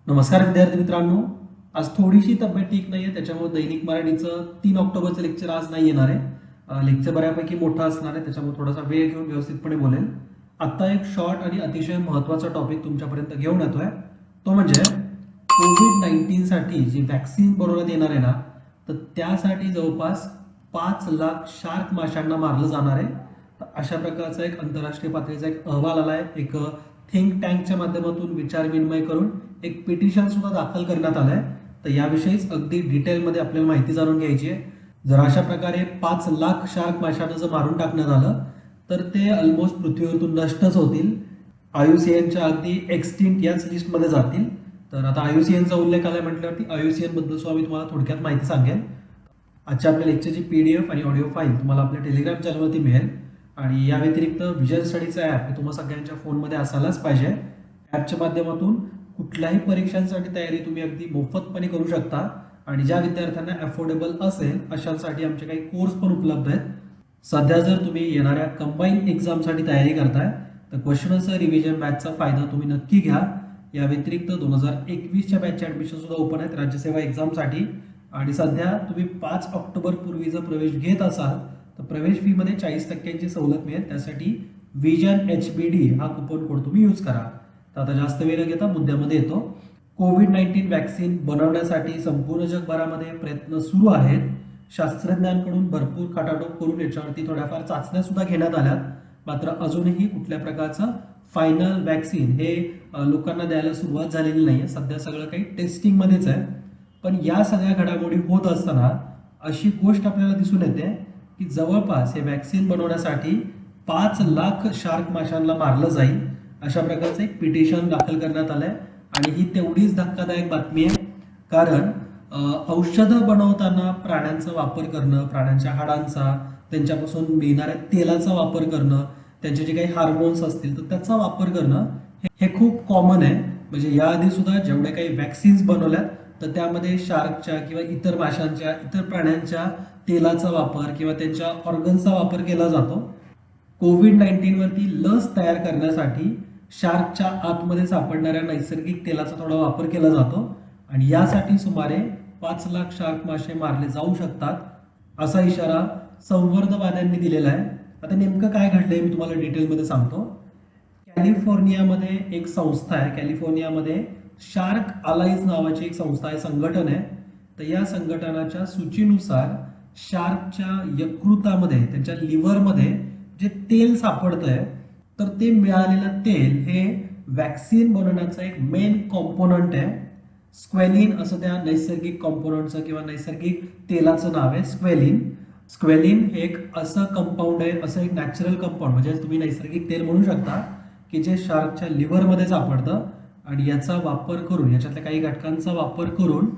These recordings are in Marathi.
नमस्कार विद्यार्थी मित्रांनो, आज थोडीशी तब्येत ठीक नाहीये, त्याच्यामुळे दैनिक मराठीचं 3 ऑक्टोबरचं लेक्चर आज नाही येणार आहे. लेक्चर बऱ्यापैकी मोठा असणार आहे, त्याच्यामुळे थोडासा वेळ घेऊन व्यवस्थितपणे बोलेल. आता एक शॉर्ट आणि अतिशय महत्त्वाचा टॉपिक तुमच्यापर्यंत घेऊन येतोय, तो म्हणजे कोविड-19 साठी जी व्हॅक्सिन बनवण्यात येणार आहे ना, तर त्यासाठी जवळपास 5 लाख शार्क माशांना मारलं जाणार आहे. तर अशा प्रकारचा एक आंतरराष्ट्रीय पातळीचा एक अहवाल आलाय. एक थिंक टँकच्या माध्यमातून विचार विनिमय करून एक पिटिशन सुद्धा दाखल करण्यात आलंय. तर याविषयीच अगदी डिटेलमध्ये आपल्याला माहिती जाणून घ्यायची आहे. जर अशा प्रकारे 5 लाख शार्क माशांना जर मारून टाकण्यात आलं तर ते ऑलमोस्ट पृथ्वीवरतून नष्टच होतील. IUCNच्या अगदी एक्सटिंक्ट याच लिस्टमध्ये जातील. तर आता IUCNचा उल्लेख आलाय म्हटल्यावरती IUCN बद्दल सुद्धा मी तुम्हाला थोडक्यात माहिती सांगेन. आजच्या आपल्या लेक्चरची PDF आणि ऑडिओ फाईल तुम्हाला आपल्या टेलिग्राम चॅनलवरती मिळेल. आणि या व्यतिरिक्त विजन स्टडीचं ॲप हे तुम्हाला सगळ्यांच्या फोनमध्ये असायलाच पाहिजे. ॲपच्या माध्यमातून कुठल्याही परीक्षांसाठी तयारी तुम्ही अगदी मोफतपणे करू शकता. आणि ज्या विद्यार्थ्यांना अफोर्डेबल असेल अशांसाठी आमचे काही कोर्स पण उपलब्ध आहेत. सध्या जर तुम्ही येणाऱ्या कंबाईन एक्झामसाठी तयारी करताय तर क्वेश्चन आन्सर रिव्हिजन बॅचचा फायदा तुम्ही नक्की घ्या. या व्यतिरिक्त 2021च्या बॅचचे ॲडमिशन सुद्धा ओपन आहेत राज्यसेवा एक्झामसाठी. आणि सध्या तुम्ही 5 ऑक्टोबर पूर्वी जर प्रवेश घेत असाल तर प्रवेश फीमध्ये 40% सवलत मिळेल. त्यासाठी विजन HBD हा कुपन कोड तुम्ही यूज करा. तर आता जास्त वेळ न घेता मुद्द्यामध्ये येतो. कोविड-19 व्हॅक्सिन बनवण्यासाठी संपूर्ण जगभरामध्ये प्रयत्न सुरू आहेत. शास्त्रज्ञांकडून भरपूर खाटाटोप करून याच्यावरती थोड्याफार चाचण्या सुद्धा घेण्यात आल्यात. मात्र अजूनही कुठल्या प्रकारचं फायनल व्हॅक्सिन हे लोकांना द्यायला सुरुवात झालेली नाही आहे. सध्या सगळं काही टेस्टिंगमध्येच आहे. पण या सगळ्या घडामोडी होत असताना अशी गोष्ट आपल्याला दिसून येते की जवळपास हे व्हॅक्सिन बनवण्यासाठी 5 लाख शार्क माशांना मारलं जाईल अशा प्रकारचं एक पिटिशन दाखल करण्यात आलंय. आणि ही तेवढीच धक्कादायक बातमी आहे, कारण औषधं बनवताना प्राण्यांचा वापर करणं, प्राण्यांच्या हाडांचा, त्यांच्यापासून मिळणाऱ्या तेलाचा वापर करणं, त्यांचे जे काही हार्मोन्स असतील तर त्याचा वापर करणं हे खूप कॉमन आहे. म्हणजे याआधी सुद्धा जेवढ्या काही व्हॅक्सिन्स बनवल्यात तर त्यामध्ये शार्कच्या किंवा इतर माशांच्या, इतर प्राण्यांच्या तेलाचा वापर किंवा त्यांच्या ऑर्गन्सचा वापर केला जातो. कोविड-19 वरती लस तयार करण्यासाठी शार्कच्या आतमध्ये सापडणाऱ्या नैसर्गिक तेलाचा थोडा वापर केला जातो. आणि यासाठी सुमारे 5 लाख शार्क मासे मारले जाऊ शकतात असा इशारा संवर्धवाद्यांनी दिलेला आहे. आता नेमकं काय घडलंय मी तुम्हाला डिटेलमध्ये सांगतो. कॅलिफोर्नियामध्ये एक संस्था आहे. कॅलिफोर्नियामध्ये शार्क अलाइज नावाची एक संस्था आहे, संघटन आहे. तर या संघटनाच्या सूचीनुसार शार्कच्या यकृतामध्ये, त्यांच्या लिव्हरमध्ये जे तेल सापडतंय तर ते मिळालेलं तेल हे व्हॅक्सिन बनवण्याचा एक मेन कॉम्पोनंट आहे. स्क्वेलिन असं त्या नैसर्गिक कॉम्पोनंटचं किंवा नैसर्गिक तेलाचं नाव आहे, स्क्वेलिन. स्क्वेलिन हे एक असं कंपाऊंड आहे, असं एक नॅचरल कंपाऊंड म्हणजे तुम्ही नैसर्गिक तेल म्हणू शकता की जे शार्कच्या लिव्हरमध्ये सापडतं. आणि याचा वापर करून, याच्यातल्या काही घटकांचा वापर करून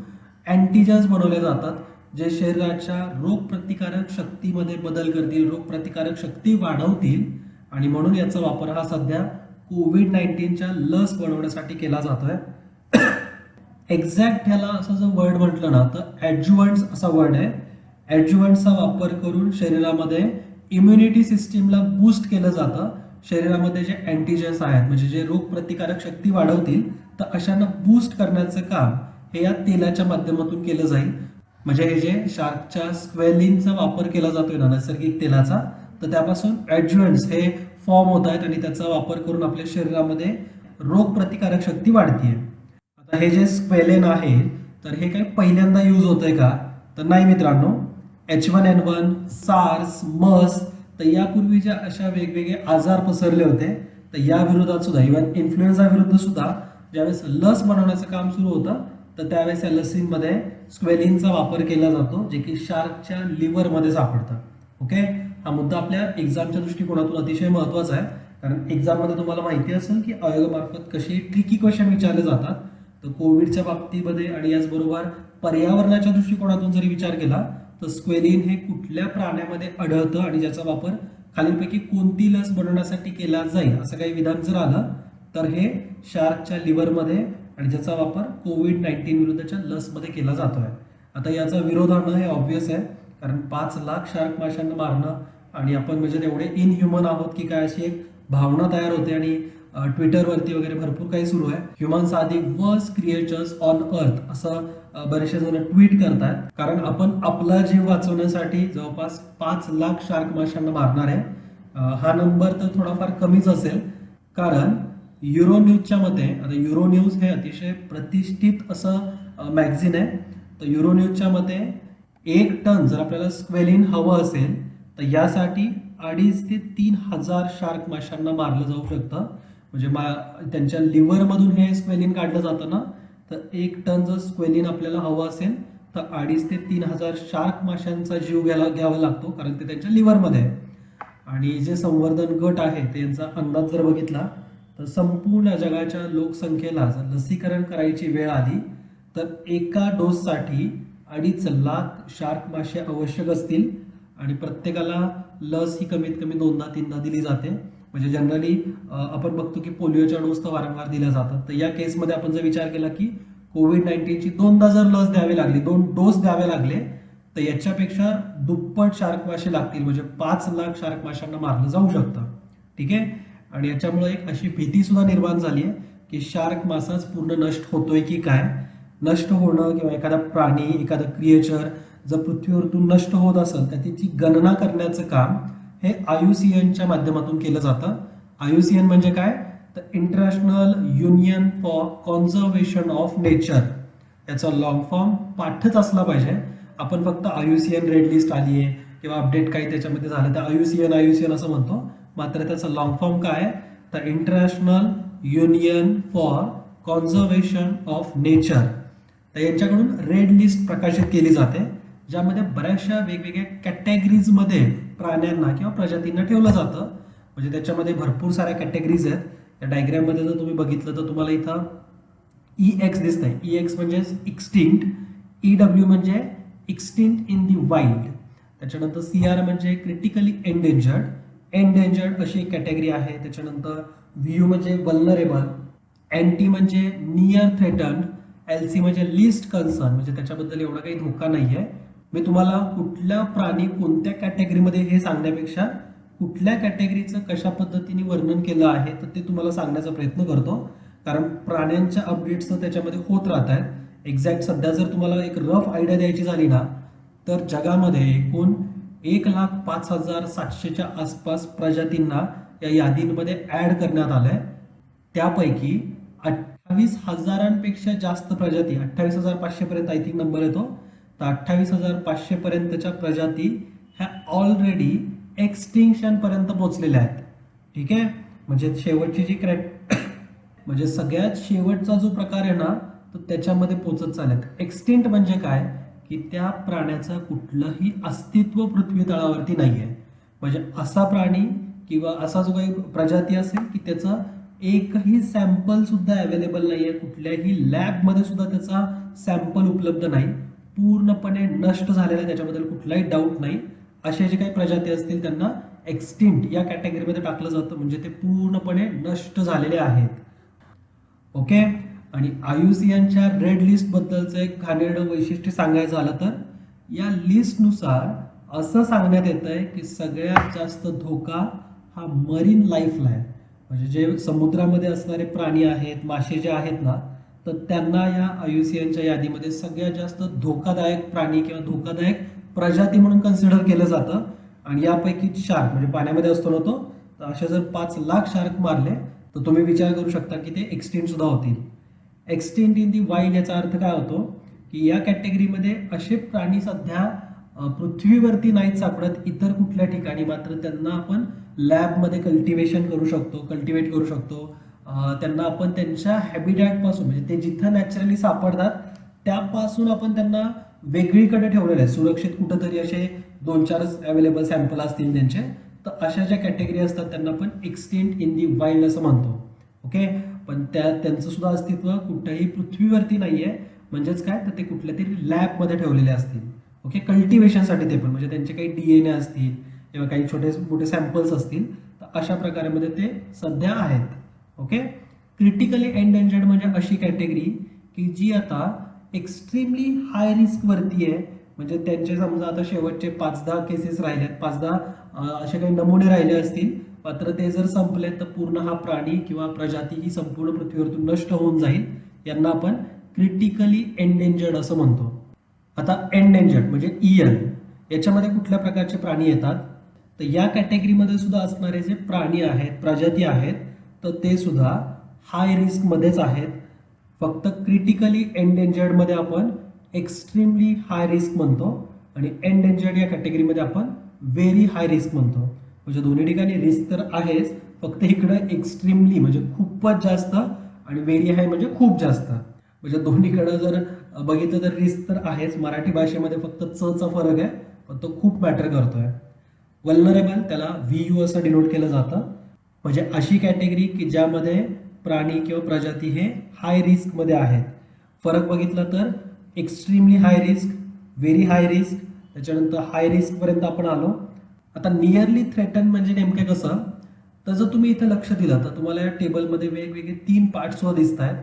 अँटीजन्स बनवले जातात जे शरीराच्या रोगप्रतिकारक शक्तीमध्ये बदल करतील, रोगप्रतिकारक शक्ती वाढवतील. आणि म्हणून याचा वापर हा सध्या कोविड-19च्या लस बनवण्यासाठी केला जातोय. एक्झॅक्ट ह्याला असं जर वर्ड म्हटलं ना तर ॲड्ज्युव्हंट्स असा वर्ड आहे. ॲड्ज्युव्हंट्सचा वापर करून शरीरामध्ये इम्युनिटी सिस्टीमला बूस्ट केलं जातं. शरीरामध्ये जे अँटीजन्स आहेत म्हणजे जे रोगप्रतिकारक शक्ती वाढवतील तर अशांना बूस्ट करण्याचं काम हे या तेलाच्या माध्यमातून केलं जाईल. म्हणजे हे जे शार्कच्या स्क्वेलिनचा वापर केला जातोय ना, नैसर्गिक तेलाचा, तर त्यापासून ॲड्ज्युव्हंट्स हे फॉर्म होत आहेत आणि त्याचा वापर करून आपल्या शरीरामध्ये रोगप्रतिकारक शक्ती वाढतीये. आता हे जे स्क्वेलिन आहे तर हे काही पहिल्यांदा यूज होतंय का? तर नाही मित्रांनो. H1N1, सार्स, मर्स, तर यापूर्वी अशा वेगवेगळे आजार पसरले होते. तर या विरोधात सुद्धा, इव्हन इन्फ्लुएन्झा विरुद्ध सुद्धा ज्यावेळेस लस बनवण्याचं काम सुरू होतं तर त्यावेळेस या लसींमध्ये स्क्वेलिनचा वापर केला जातो, जे की शार्कच्या लिव्हरमध्ये सापडतं. ओके, हा मुद्दा आपल्या एक्झामच्या दृष्टिकोनातून अतिशय महत्त्वाचा आहे. कारण एक्झाममध्ये तुम्हाला माहिती असेल की आयोगामार्फत कसे ट्रिकी क्वेश्चन विचारले जातात. तर कोविडच्या बाबतीमध्ये आणि याचबरोबर पर्यावरणाच्या दृष्टिकोनातून जरी विचार केला तर स्क्वेलिन हे कुठल्या प्राण्यामध्ये आढळतं आणि ज्याचा वापर खालीलपैकी कोणती लस बनवण्यासाठी केला जाईल असं काही विधान जर आलं तर हे शार्कच्या लिव्हरमध्ये, आणि ज्याचा वापर कोविड-19 विरुद्धच्या लसमध्ये केला जातोय. आता याचा विरोध आणणं हे ऑब्व्हियस आहे, कारण 5 लाख शार्क माशांना मारणं आणि आपण म्हणजे तेवढे इनह्युमन आहोत की काय अशी एक भावना तयार होते. आणि ट्विटरवरती वगैरे भरपूर काही सुरू आहे. Humans are the worst creatures on earth असं बरेचसे जण ट्विट करतात, कारण आपण आपला जीव वाचवण्यासाठी जवळपास 5 लाख शार्क माशांना मारणार आहे. हा नंबर तर थोडाफार कमीच असेल, कारण युरो न्यूजच्या मते, आता युरो न्यूज हे अतिशय प्रतिष्ठित असं मॅगझिन आहे, तर युरो न्यूजच्या मते 1 टन जर आपल्याला स्क्वेलिन हवं असेल तर यासाठी 2.5 ते 3,000 शार्क माशांना मारलं जाऊ शकतं. म्हणजे त्यांच्या लिव्हरमधून हे स्क्वेलिन काढलं जातं ना, तर 1 टन जर स्क्वेलिन आपल्याला हवं असेल तर 2.5 ते 3,000 शार्क माशांचा जीव घ्यावा लागतो, कारण ते त्यांच्या लिव्हरमध्ये आहे. आणि जे संवर्धन गट आहे त्यांचा अंदाज जर बघितला तर संपूर्ण जगाच्या लोकसंख्येला जर लसीकरण करायची वेळ आली तर एका डोससाठी 2.5 लाख शार्क मासे आवश्यक असतील. आणि प्रत्येकाला लस ही कमीत कमी 2दा-3दा दिली जाते. म्हणजे जनरली आपण बघतो की पोलिओच्या डोस तर वारंवार दिल्या जातात. तर या केसमध्ये आपण जर विचार केला की कोविड-19ची 2दा जर लस द्यावी लागली, 2 डोस द्यावे लागले, तर याच्यापेक्षा दुप्पट शार्क मासे लागतील. म्हणजे 5 लाख शार्क माशांना मारलं जाऊ शकतं. ठीक आहे. आणि याच्यामुळे एक अशी भीती सुद्धा निर्माण झाली आहे की शार्क मासाच पूर्ण नष्ट होतोय की काय. नष्ट होणं किंवा एखादा प्राणी, एखादा क्रिएचर जर पृथ्वीवरतून नष्ट होत असेल तर त्याची गणना करण्याचं काम हे IUCNच्या माध्यमातून केलं जातं. IUCN म्हणजे काय, तर international union for conservation of nature. याचा लॉंग फॉर्म पाठच असला पाहिजे. आपण फक्त IUCN रेड लिस्ट आली आहे किंवा अपडेट काही त्याच्यामध्ये झालं तर IUCN असं म्हणतो. मात्र त्याचा लॉंग फॉर्म काय, तर international union for conservation of nature. तर यांच्याकडून रेड लिस्ट प्रकाशित केली जाते, ज्यामध्ये बऱ्याचशा वेगवेगळ्या कॅटेगरीजमध्ये प्राण्यांना किंवा प्रजातींना ठेवलं जातं. म्हणजे त्याच्यामध्ये भरपूर साऱ्या कॅटेगरीज आहेत. या डायग्राममध्ये जर तुम्ही बघितलं तर तुम्हाला इथं EX दिसतंय. EX म्हणजे एक्सटिंक्ट, EW म्हणजे एक्सटिंक्ट इन दी वाईल्ड, त्याच्यानंतर CR म्हणजे क्रिटिकली एंडेंजर्ड अशी एक कॅटेगरी आहे. त्याच्यानंतर VU म्हणजे वल्नरेबल, NT म्हणजे नियर थ्रेटन्ड, LC म्हणजे लिस्ट कन्सर्न, म्हणजे त्याच्याबद्दल एवढा काही धोका नाहीये. मी तुम्हाला कुठला प्राणी कोणत्या कॅटेगरीमध्ये हे सांगण्यापेक्षा कुठल्या कॅटेगरीचं कशा पद्धतीने वर्णन केलं आहे तर ते तुम्हाला सांगण्याचा प्रयत्न करतो, कारण प्राण्यांच्या अपडेट्स तर त्याच्यामध्ये होत राहत आहेत. एक्झॅक्ट सध्या जर तुम्हाला एक रफ आयडिया द्यायची झाली ना, तर जगामध्ये एकूण 1,05,700च्या आसपास प्रजातींना या यादींमध्ये ऍड करण्यात आलंय. त्यापैकी 28,000पेक्षा जास्त प्रजाती, 28,500 पर्यंत आय थिंक नंबर येतो, तर 28,500 पर्यंतच्या प्रजाती ह्या ऑलरेडी एक्सटिंक्शन पर्यंत पोहोचलेल्या आहेत. ठीक आहे. म्हणजे शेवटची जी म्हणजे सगळ्यात शेवटचा जो प्रकार आहे ना, तो त्याच्यामध्ये पोहोचत चालत. एक्सटिंक्ट म्हणजे काय, की त्या प्राण्याचं कुठलंही अस्तित्व पृथ्वी तळावरती नाहीये. म्हणजे असा प्राणी किंवा असा जो काही प्रजाती असेल की त्याचं एकही सॅम्पल सुद्धा अवेलेबल नाहीये, कुठल्याही लॅबमध्ये सुद्धा त्याचा सॅम्पल उपलब्ध नाही, पूर्णपणे नष्ट झालेला, त्याच्याबद्दल कुठलाही डाऊट नाही. असे जे काही प्रजाती असतील त्यांना एक्सटिंक्ट या कॅटेगरीमध्ये टाकलं जातं, म्हणजे ते पूर्णपणे नष्ट झालेले आहेत. ओके. आणि IUCNच्या रेड लिस्ट बद्दलचं एक घाणेरडं वैशिष्ट्य सांगायचं झालं तर या लिस्टनुसार असं सांगण्यात येत आहे की सगळ्यात जास्त धोका हा मरीन लाईफला आहे. म्हणजे जे समुद्रामध्ये असणारे प्राणी आहेत, मासे जे आहेत ना, तर त्यांना या IUCNच्या यादीमध्ये सगळ्यात जास्त धोकादायक प्राणी किंवा धोकादायक प्रजाती म्हणून कन्सिडर केलं जातं. आणि यापैकी शार्क म्हणजे पाण्यामध्ये असतो ना तो, तर अशा जर 5 लाख शार्क मारले तर तुम्ही विचार करू शकता की ते एक्सटिंक्ट सुद्धा होतील. एक्सटिंक्ट इन दी वाईल्ड याचा अर्थ काय होतो, की या कॅटेगरीमध्ये असे प्राणी सध्या पृथ्वीवरती नाहीत सापडत, इतर कुठल्या ठिकाणी, मात्र त्यांना आपण लॅबमध्ये कल्टिवेट करू शकतो. त्यांना आपण त्यांच्या हॅबिटॅट पासून, म्हणजे ते जिथं नॅचरली सापडतात त्यापासून आपण त्यांना वेगळीकडे ठेवलेलं आहे, सुरक्षित कुठंतरी. असे 2-4 अवेलेबल सॅम्पल असतील त्यांचे, तर अशा ज्या कॅटेगरी असतात त्यांना आपण एक्सटिंक्ट इन दी वाईल्ड असं म्हणतो. ओके. पण त्यांचं सुद्धा अस्तित्व कुठेही पृथ्वीवरती नाहीये. म्हणजेच काय, तर ते कुठल्या तरी लॅबमध्ये ठेवलेले असतील. ओके. कल्टिवेशनसाठी ते पण, म्हणजे त्यांचे काही DNA असतील किंवा काही छोटे मोठे सॅम्पल्स असतील, तर अशा प्रकारामध्ये ते सध्या आहेत. ओके. क्रिटिकली एंडेंजर्ड म्हणजे अशी कॅटेगरी की जी आता एक्स्ट्रीमली हाय रिस्क वरती आहे. म्हणजे त्यांचे समजा आता शेवटचे 5-10 केसेस राहिले आहेत, 5-10 असे काही नमुने राहिले असतील, मात्र ते जर संपले तर पूर्ण हा प्राणी किंवा प्रजाती ही संपूर्ण पृथ्वीवरतून नष्ट होऊन जाईल. यांना आपण क्रिटिकली एंडेंजर्ड असं म्हणतो. आता एंडेंजर्ड म्हणजे EN याच्यामध्ये कुठल्या प्रकारचे प्राणी येतात, तर या कॅटेगरीमध्ये सुद्धा असणारे जे प्राणी आहेत, प्रजाती आहेत, तर ते सुद्धा हाय रिस्क मध्येच आहेत. फक्त क्रिटिकली एंडेंजर्ड मध्ये आपण एक्स्ट्रीमली हाय रिस्क म्हणतो आणि एंडेंजर्ड या कॅटेगरीमध्ये आपण व्हेरी हाय रिस्क म्हणतो. म्हणजे दोन्ही ठिकाणी रिस्क तर आहेच, फक्त इकडे एक्स्ट्रीमली म्हणजे खूपच जास्त आणि व्हेरी हाय म्हणजे खूप जास्त. म्हणजे दोन्हीकडे जर बघितलं तर रिस्क तर आहेच. मराठी भाषेमध्ये फक्त च चा फरक आहे, पण तो खूप मॅटर करतोय. वल्नरेबल त्याला VU असं डिनोट केलं जातं. म्हणजे अशी कॅटेगरी की ज्यामध्ये प्राणी किंवा प्रजाती हे हाय रिस्क मध्ये आहेत. फरक बघितला तर extremely high risk, very high risk, त्याच्यानंतर हाय रिस्क पर्यंत आपण आलो. आता नियरली थ्रेटन म्हणजे नेमके कसं, तर जर तुम्ही इथे लक्ष दिलं तर तुम्हाला या टेबलमध्ये वेगवेगळे 3 पार्ट्स दिसत आहेत.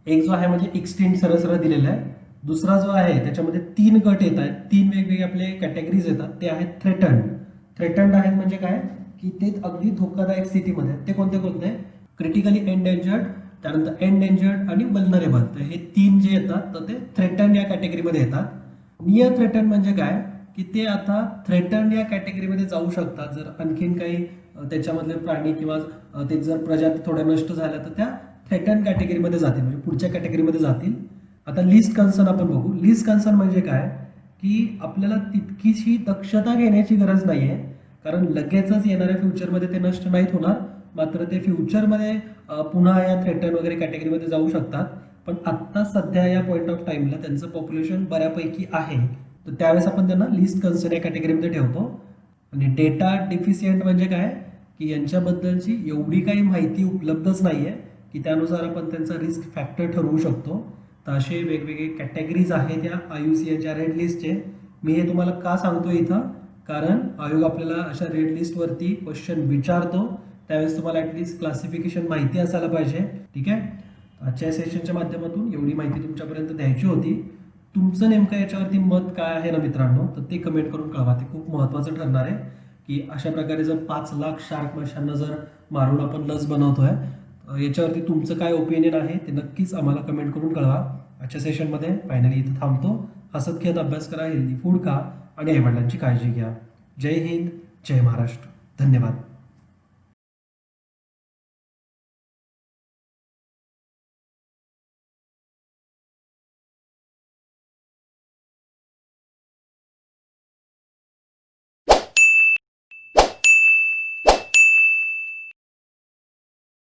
एक जो आहे म्हणजे एक्सटेंट सरळ सरळ दिलेला आहे. दुसरा जो आहे त्याच्यामध्ये 3 गट येत आहेत, 3 वेगवेगळे आपले कॅटेगरीज येतात. ते आहेत थ्रेटन्ड. थ्रेटन्ड आहेत म्हणजे काय, की ते अगदी धोकादायक स्थितीमध्ये. ते कोणते कोणते, क्रिटिकली एंडेंजर्ड, त्यानंतर एंडेंजर्ड आणि वल्नरेबल. तर हे 3 जे येतात तर ते थ्रेटन्ड या कॅटेगरीमध्ये येतात. नियर थ्रेटन्ड म्हणजे काय, की ते आता थ्रेटन्ड या कॅटेगरीमध्ये जाऊ शकतात जर आणखीन काही त्याच्यामधले प्राणी किंवा ते जर प्रजाती थोड्या नष्ट झाल्या तर त्या थ्रेटन कॅटेगरीमध्ये जातील, म्हणजे पुढच्या कॅटेगरीमध्ये जातील. आता लिस्ट कन्सर्न आपण बघू. लिस्ट कन्सर्न म्हणजे काय, की आपल्याला तितकीशी दक्षता घेण्याची गरज नाहीये, कारण लगेचच येणाऱ्या फ्युचरमध्ये ते नष्ट नाहीत होणार. मात्र ते फ्युचरमध्ये पुन्हा या थ्रेटन वगैरे कॅटेगरीमध्ये जाऊ शकतात. पण आत्ता सध्या या पॉईंट ऑफ टाइमला त्यांचं पॉप्युलेशन बऱ्यापैकी आहे, तर त्यावेळेस आपण त्यांना लिस्ट कन्सर्न या कॅटेगरीमध्ये ठेवतो. आणि डेटा डिफिशियंट म्हणजे काय, की यांच्याबद्दलची एवढी काही माहिती उपलब्धच नाहीये की त्यानुसार आपण त्यांचा रिस्क फॅक्टर ठरवू शकतो. तर असे वेगवेगळे कॅटेगरीज आहेत या IUCNच्या रेड लिस्टचे. मी हे तुम्हाला का सांगतो इथं, कारण आयोग आपल्याला अशा रेड लिस्टवरती क्वेश्चन विचारतो, त्यावेळेस तुम्हाला ऍटलीस्ट क्लासिफिकेशन माहिती असायला पाहिजे. ठीक आहे. आजच्या सेशनच्या माध्यमातून एवढी माहिती तुमच्यापर्यंत द्यायची होती. तुमचं नेमकं याच्यावरती मत काय आहे ना मित्रांनो, तर ते कमेंट करून कळवा. ते खूप महत्त्वाचं ठरणार आहे की अशा प्रकारे जर 5 लाख शार्क माशांना जर मारून आपण लस बनवतोय, याच्यावरती तुमचं काय ओपिनियन आहे ते नक्कीच आम्हाला कमेंट करून कळवा. आजच्या सेशनमध्ये फायनली इथं थांबतो. हसत खेळत अभ्यास करा, हेल्दी फूड खा आणि आईवडिलांची काळजी घ्या. जय हिंद, जय महाराष्ट्र. धन्यवाद.